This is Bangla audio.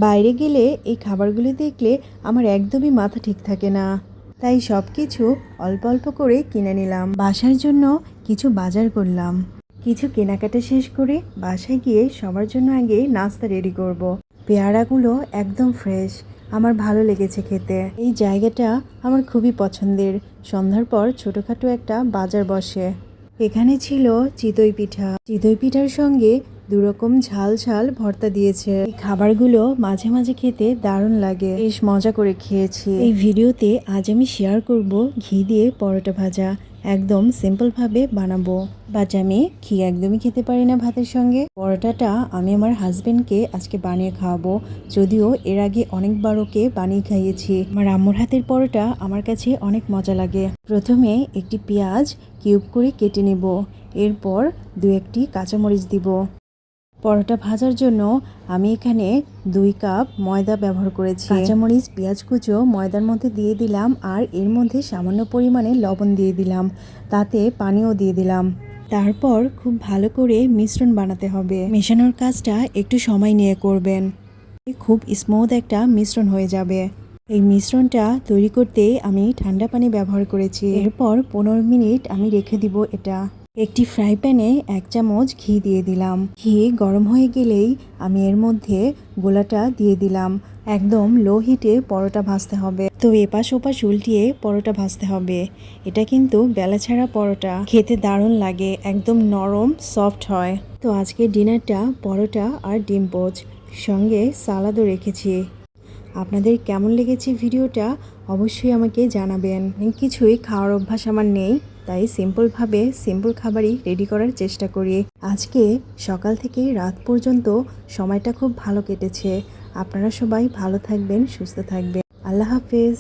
বাইরে গেলে এই খাবারগুলো দেখলে আমার একদমই মাথা ঠিক থাকে না, তাই সব কিছু অল্প অল্প করে কিনে নিলাম। বাসার জন্য কিছু বাজার করলাম। কিছু কেনাকাটা শেষ করে বাসায় গিয়ে সবার জন্য আগে নাস্তা রেডি করব। পেয়ারাগুলো একদম ফ্রেশ, আমার ভালো লেগেছে খেতে। এই জায়গাটা আমার খুবই পছন্দের। সন্ধ্যার পর ছোটোখাটো একটা বাজার বসে। এখানে ছিল চিতই পিঠা। চিতই পিঠার সঙ্গে দুরকম ঝাল ঝাল ভর্তা দিয়েছে। এই খাবারগুলো মাঝে মাঝে খেতে দারুণ লাগে, বেশ মজা করে খেয়েছি। এই ভিডিওতে আজ আমি শেয়ার করব ঘি দিয়ে পরোটা ভাজা। একদম সিম্পলভাবে বানাবো, বাট আমি ঘি একদমই খেতে পারি না ভাতের সঙ্গে। পরোটাটা আমি আমার হাজবেন্ডকে আজকে বানিয়ে খাওয়াবো, যদিও এর আগে অনেকবার ওকে বানিয়ে খাইয়েছি। আমার আম্মুর হাতের পরোটা আমার কাছে অনেক মজা লাগে। প্রথমে একটি পেঁয়াজ কিউব করে কেটে নেব, এরপর দু একটি কাঁচামরিচ দিব। পরোটা ভাজার জন্য আমি এখানে 2 কাপ ময়দা ব্যবহার করেছি। কাঁচামরিচ, পেঁয়াজ কুচো ময়দার মধ্যে দিয়ে দিলাম, আর এর মধ্যে সামান্য পরিমাণে লবণ দিয়ে দিলাম, তাতে পানিও দিয়ে দিলাম। তারপর খুব ভালো করে মিশ্রণ বানাতে হবে। মেশানোর কাজটা একটু সময় নিয়ে করবেন, খুব স্মুথ একটা মিশ্রণ হয়ে যাবে। এই মিশ্রণটা তৈরি করতে আমি ঠান্ডা পানি ব্যবহার করেছি। এরপর 15 মিনিট আমি রেখে দিব এটা। একটি ফ্রাই প্যানে 1 চামচ ঘি দিয়ে দিলাম। ঘি গরম হয়ে গেলেই আমি এর মধ্যে গোলাটা দিয়ে দিলাম। একদম লো হিটে পরোটা ভাজতে হবে, তো এপাশ ওপাশ উল্টিয়ে পরোটা ভাজতে হবে। এটা কিন্তু বেলা ছাড়া পরোটা, খেতে দারুণ লাগে, একদম নরম সফট হয়। তো আজকের ডিনারটা পরোটা আর ডিম পোচ, সঙ্গে সালাদও রেখেছি। আপনাদের কেমন লেগেছে ভিডিওটা অবশ্যই আমাকে জানাবেন। কিছুই খাওয়ার অভ্যাস আমার নেই, তাই সিম্পলভাবে সিম্পল খাবারই রেডি করার চেষ্টা করি। আজকে সকাল থেকে রাত পর্যন্ত সময়টা খুব ভালো কেটেছে। আপনারা সবাই ভালো থাকবেন, সুস্থ থাকবেন। আল্লাহ হাফেজ।